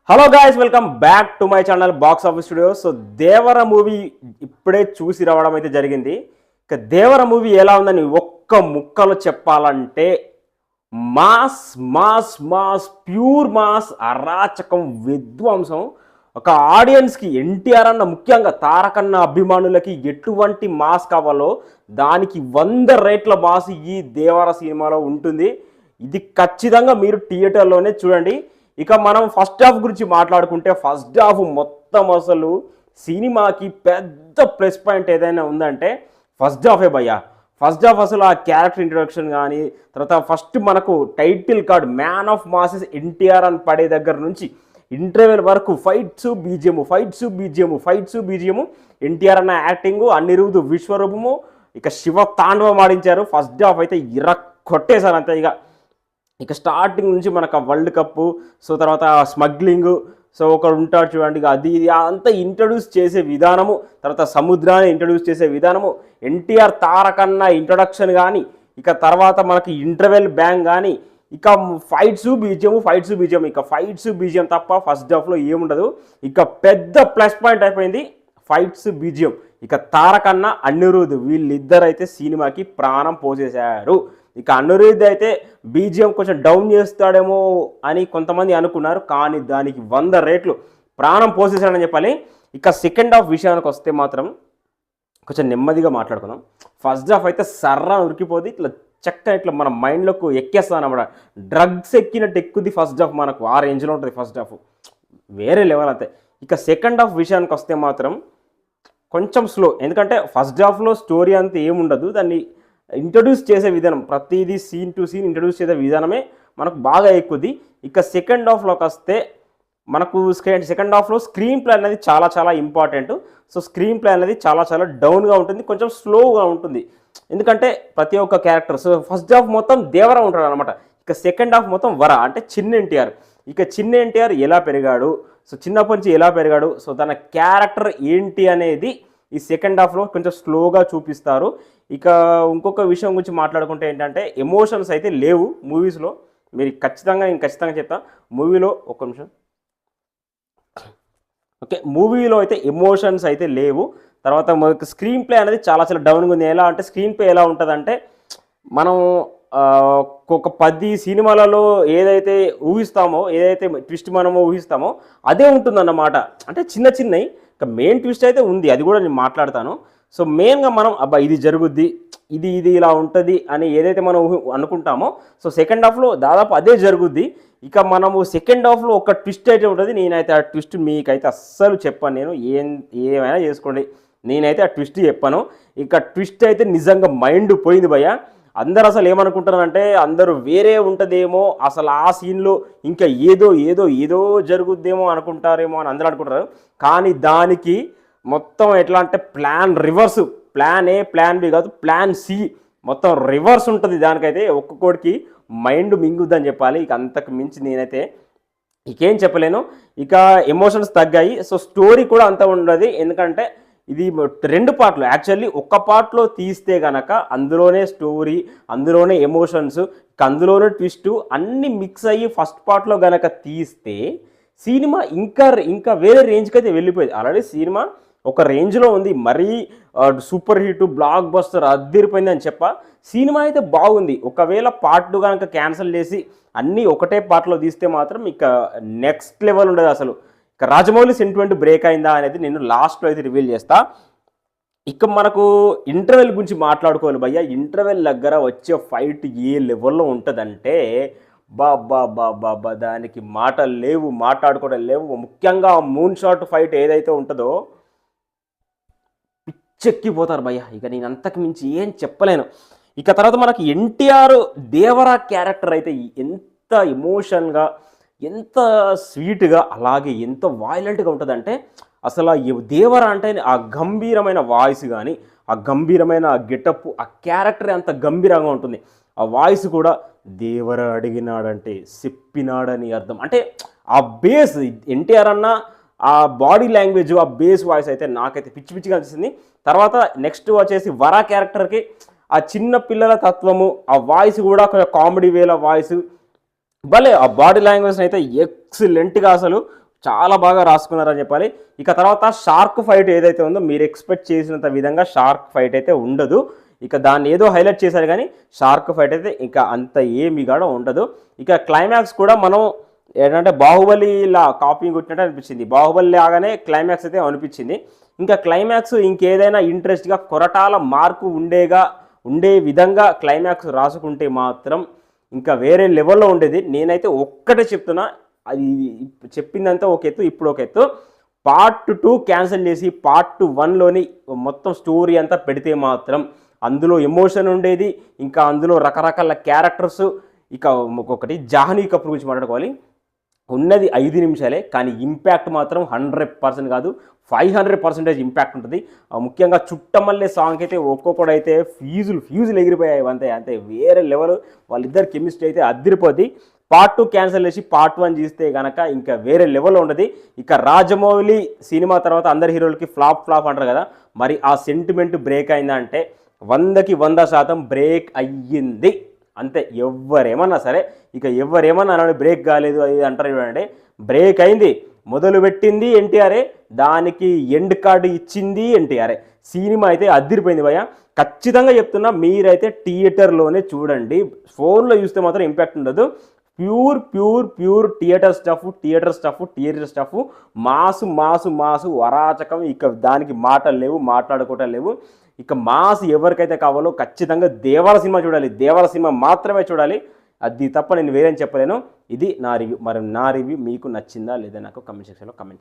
Hello guys, welcome back to my channel box office studio. So Devara movie ఇప్పుడే చూసి రావడం అయితే జరిగింది. ఇక దేవర మూవీ ఎలా ఉందని ఒక్క ముక్కలో చెప్పాలంటే mass mass mass pure mass, అరాచకం, విధ్వంసం. ఒక ఆడియన్స్కి ఎన్టీఆర్ అన్న, ముఖ్యంగా తారకన్న అభిమానులకి ఎటువంటి మాస్ కావాలో దానికి 100 రేట్ల మాస్ ఈ దేవర సినిమాలో ఉంటుంది. ఇది ఖచ్చితంగా మీరు థియేటర్లోనే చూడండి. ఇక మనం ఫస్ట్ హాఫ్ గురించి మాట్లాడుకుంటే ఫస్ట్ హాఫ్ మొత్తం అసలు సినిమాకి పెద్ద ప్లస్ పాయింట్ ఏదైనా ఉందంటే ఫస్ట్ హాఫే భయ్యా. ఫస్ట్ హాఫ్ అసలు ఆ క్యారెక్టర్ ఇంట్రొడక్షన్ కానీ, తర్వాత ఫస్ట్ మనకు title card man of masses NTR అని పడే దగ్గర నుంచి ఇంటర్వెల్ వరకు ఫైట్స్ బీజిఎము ఎన్టీఆర్ అన్న యాక్టింగ్, అనిరుద్ధ్ విశ్వరూపము, ఇక శివ తాండవం ఆడించారు. ఫస్ట్ హాఫ్ అయితే కొట్టేశారు అంతే. ఇక స్టార్టింగ్ నుంచి మనకు వరల్డ్ కప్పు, సో తర్వాత స్మగ్లింగ్, సో ఒకడు ఉంటాడు చూడండి, అది ఇది అంతా ఇంట్రడ్యూస్ చేసే విధానము, తర్వాత సముద్రాన్ని ఇంట్రడ్యూస్ చేసే విధానము, ఎన్టీఆర్ తారకన్న ఇంట్రొడక్షన్ కానీ, ఇక తర్వాత మనకి ఇంటర్వెల్ బ్యాంగ్ కానీ, ఇక ఫైట్స్ బీజిఎం, ఇక ఫైట్స్ బీజిఎం తప్ప ఫస్ట్ హాఫ్లో ఏముండదు. ఇక పెద్ద ప్లస్ పాయింట్ అయిపోయింది ఫైట్స్ బీజిఎం. ఇక తారకన్న అనిరుద్ధ్ వీళ్ళిద్దరైతే సినిమాకి ప్రాణం పోసేశారు. ఇక అనిరుద్ధ్ అయితే బీజిఎం కొంచెం డౌన్ చేస్తాడేమో అని కొంతమంది అనుకున్నారు, కానీ దానికి 100 రేట్లు ప్రాణం పోసేసాడని చెప్పాలి. ఇక సెకండ్ హాఫ్ విషయానికి వస్తే మాత్రం కొంచెం నెమ్మదిగా మాట్లాడుకుందాం. ఫస్ట్ హాఫ్ అయితే సర్రా ఉరికిపోద్ది, ఇట్లా మన మైండ్లోకి ఎక్కేస్తాను అన్నమాట. డ్రగ్స్ ఎక్కినట్టు ఎక్కుద్ది ఫస్ట్ హాఫ్, మనకు ఆ రేంజ్లో ఉంటుంది ఫస్ట్ హాఫ్, వేరే లెవెల్ అంతే. ఇక సెకండ్ హాఫ్ విషయానికి వస్తే మాత్రం కొంచెం స్లో, ఎందుకంటే ఫస్ట్ హాఫ్లో స్టోరీ అంతా ఏముండదు, దాన్ని ఇంట్రడ్యూస్ చేసే విధానం, ప్రతిదీ సీన్ టు సీన్ ఇంట్రడ్యూస్ చేసే విధానమే మనకు బాగా ఎక్కుద్ది. ఇక సెకండ్ హాఫ్లోకి వస్తే మనకు సెకండ్ హాఫ్లో స్క్రీన్ ప్లే అనేది చాలా ఇంపార్టెంట్. సో స్క్రీన్ ప్లే అనేది చాలా డౌన్గా ఉంటుంది, కొంచెం స్లోగా ఉంటుంది, ఎందుకంటే ప్రతి ఒక్క క్యారెక్టర్. సో ఫస్ట్ హాఫ్ మొత్తం దేవర ఉంటాడు అనమాట, ఇక సెకండ్ హాఫ్ మొత్తం వర అంటే చిన్న ఎన్టీఆర్. ఇక చిన్న ఎన్టీఆర్ ఎలా పెరిగాడు, సో చిన్నప్పటి నుంచి ఎలా పెరిగాడు, సో తన క్యారెక్టర్ ఏంటి అనేది ఈ సెకండ్ హాఫ్లో కొంచెం స్లోగా చూపిస్తారు. ఇక ఇంకొక విషయం గురించి మాట్లాడుకుంటే ఏంటంటే ఎమోషన్స్ అయితే లేవు మూవీస్లో. మీరు నేను ఖచ్చితంగా చెప్తాను, మూవీలో ఒక్క నిమిషం, ఓకే, మూవీలో అయితే ఎమోషన్స్ అయితే లేవు. తర్వాత మనకు స్క్రీన్ ప్లే అనేది చాలా డౌన్గా ఉంది. ఎలా అంటే స్క్రీన్ ప్లే ఎలా ఉంటుందంటే మనం ఒక 10 సినిమాలలో ఏదైతే ఊహిస్తామో, ఏదైతే ట్విస్ట్ మనమో ఊహిస్తామో అదే ఉంటుందన్నమాట. అంటే చిన్నవి, ఇక మెయిన్ ట్విస్ట్ అయితే ఉంది, అది కూడా నేను మాట్లాడతాను. సో మెయిన్గా మనం ఇది జరుగుద్ది, ఇది ఇలా ఉంటుంది అని ఏదైతే మనం అనుకుంటామో, సో సెకండ్ హాఫ్లో దాదాపు అదే జరుగుద్ది. ఇక మనము సెకండ్ హాఫ్లో ఒక ట్విస్ట్ అయితే ఉంటుంది, నేనైతే ఆ ట్విస్ట్ మీకైతే అస్సలు చెప్పాను. నేను ఏమైనా చేసుకోండి, నేనైతే ఆ ట్విస్ట్ చెప్పాను. ఇక ట్విస్ట్ అయితే నిజంగా మైండ్ పోయింది భయ్య. అందరు అసలు ఏమనుకుంటారంటే అందరూ వేరే ఉంటుందేమో, అసలు ఆ సీన్లో ఇంకా ఏదో జరుగుద్దేమో అనుకుంటారేమో అని అందరూ అనుకుంటారు. కానీ దానికి మొత్తం ఎట్లా అంటే plan reverse, plan A plan B కాదు, ప్లాన్ సి, మొత్తం రివర్స్ ఉంటుంది. దానికైతే ఒక్కొక్కడికి మైండ్ మింగుద్దని చెప్పాలి. ఇక అంతకు మించి నేనైతే ఇకేం చెప్పలేను. ఇక ఎమోషన్స్ తగ్గాయి, సో స్టోరీ కూడా అంత ఉండదు, ఎందుకంటే ఇది 2 పార్ట్లు. యాక్చువల్లీ ఒక్క పార్ట్లో తీస్తే కనుక అందులోనే స్టోరీ, అందులోనే ఎమోషన్స్, అందులోనే ట్విస్ట్ అన్నీ మిక్స్ అయ్యి ఫస్ట్ పార్ట్లో కనుక తీస్తే సినిమా ఇంకా వేరే రేంజ్కి అయితే వెళ్ళిపోయింది. ఆల్రెడీ సినిమా ఒక రేంజ్లో ఉంది, మరీ సూపర్ హిట్ బ్లాక్ బస్టర్ అద్దరిపోయింది అని సినిమా అయితే బాగుంది. ఒకవేళ పార్ట్ 2 కనుక క్యాన్సిల్ చేసి అన్నీ ఒకటే పార్ట్లో తీస్తే మాత్రం ఇక నెక్స్ట్ లెవెల్ ఉండదు అసలు. ఇక రాజమౌళి సెంటిమెంట్ బ్రేక్ అయిందా అనేది నేను లాస్ట్లో అయితే రివీల్ చేస్తా. ఇక మనకు ఇంటర్వెల్ గురించి మాట్లాడుకోవాలి భయ్య. ఇంటర్వెల్ దగ్గర వచ్చే ఫైట్ ఏ లెవెల్లో ఉంటుందంటే బాబా దానికి మాటలు లేవు, మాట్లాడుకోవడం లేవు. ముఖ్యంగా మూన్ షాట్ ఫైట్ ఏదైతే ఉంటుందో పిచ్చెక్కిపోతారు భయ్య. ఇక నేను అంతకు మించి ఏం చెప్పలేను. ఇక తర్వాత మనకి ఎన్టీఆర్ దేవరా క్యారెక్టర్ అయితే ఎంత ఎమోషన్గా, ఎంత స్వీట్గా, అలాగే ఎంత వైలెంట్గా ఉంటుందంటే అసలు దేవరా అంటే ఆ గంభీరమైన వాయిస్ కానీ, ఆ గంభీరమైన గెటప్, ఆ క్యారెక్టర్ అంత గంభీరంగా ఉంటుంది. ఆ వాయిస్ కూడా దేవర అడిగినాడంటే చెప్పినాడని అర్థం. అంటే ఆ బేస్ ఎన్టీఆర్ అన్న ఆ బాడీ లాంగ్వేజ్, ఆ బేస్ వాయిస్ అయితే నాకైతే పిచ్చిగా అనిపిస్తుంది. తర్వాత నెక్స్ట్ వచ్చేసి వరా క్యారెక్టర్కి ఆ చిన్న పిల్లల తత్వము, ఆ వాయిస్ కూడా కామెడీ వేల వాయిస్ భలే, ఆ బాడీ లాంగ్వేజ్ అయితే ఎక్సలెంట్గా అసలు చాలా బాగా రాసుకున్నారని చెప్పాలి. ఇక తర్వాత షార్క్ ఫైట్ ఏదైతే ఉందో మీరు ఎక్స్పెక్ట్ చేసినంత విధంగా షార్క్ ఫైట్ అయితే ఉండదు. ఇక దాన్ని ఏదో హైలైట్ చేశారు కానీ షార్క్ ఫైట్ అయితే ఇక అంత ఏమి కూడా ఉండదు. ఇక క్లైమాక్స్ కూడా మనం ఏంటంటే బాహుబలిలా కాపీ కొట్టినట్టు అనిపించింది. బాహుబలి లాగానే క్లైమాక్స్ అయితే అనిపించింది. ఇంకా క్లైమాక్స్ ఇంకేదైనా ఇంట్రెస్ట్గా కొరటాల మార్కు ఉండే విధంగా క్లైమాక్స్ రాసుకుంటే మాత్రం ఇంకా వేరే లెవెల్లో ఉండేది. నేనైతే ఒక్కటే చెప్తున్నా, అది చెప్పిందంతా ఒక ఎత్తు, ఇప్పుడు ఒక ఎత్తు. పార్ట్ 2 క్యాన్సిల్ చేసి పార్ట్ 1లోని మొత్తం స్టోరీ అంతా పెడితే మాత్రం అందులో ఎమోషన్ ఉండేది. ఇంకా అందులో రకరకాల క్యారెక్టర్స్. ఇక ఒక్కొక్కటి జాహ్నవి కపూర్ గురించి మాట్లాడుకోవాలి. ఉన్నది 5 నిమిషాలే కానీ ఇంపాక్ట్ మాత్రం 100% కాదు, 500% ఇంపాక్ట్ ఉంటుంది. ముఖ్యంగా చుట్టమల్లే సాంగ్ అయితే ఒక్కొక్కడైతే ఫ్యూజులు ఎగిరిపోయాయి. అంతే వేరే లెవెల్. వాళ్ళిద్దరు కెమిస్ట్రీ అయితే అదిరిపోద్ది. పార్ట్ 2 క్యాన్సిల్ చేసి పార్ట్ 1 చేస్తే కనుక ఇంకా వేరే లెవెల్లో ఉండదు. ఇక రాజమౌళి సినిమా తర్వాత అందరి హీరోలకి ఫ్లాప్ అంటారు కదా, మరి ఆ సెంటిమెంట్ బ్రేక్ అయిందా అంటే 100కి 100% బ్రేక్ అయ్యింది. అంతే. ఎవరేమన్నా సరే, ఇక ఎవరేమన్నా అన్నాడు బ్రేక్ కాలేదు అది అంటారు చూడండి, బ్రేక్ అయింది. మొదలుపెట్టింది ఎన్టీఆర్ఏ, దానికి ఎండ్ కార్డు ఇచ్చింది ఎన్టీఆర్ఏ. సినిమా అయితే అదిరిపోయింది భయ్య. ఖచ్చితంగా చెప్తున్నా, మీరైతే థియేటర్లోనే చూడండి. ఫోన్లో చూస్తే మాత్రం ఇంపాక్ట్ ఉండదు. ప్యూర్ థియేటర్ స్టఫ్, మాసు వరాచకం. ఇక దానికి మాటలు లేవు, మాట్లాడుకోవటం లేవు. ఇక మాస్ ఎవరికైతే కావాలో ఖచ్చితంగా దేవర సినిమా చూడాలి, దేవర సినిమా మాత్రమే చూడాలి. అది తప్ప నేను వేరేం చెప్పలేను. ఇది నా రివ్యూ. మరి నా రివ్యూ మీకు నచ్చిందా లేదా నాకు కమెంట్ సెక్షన్లో కమెంట్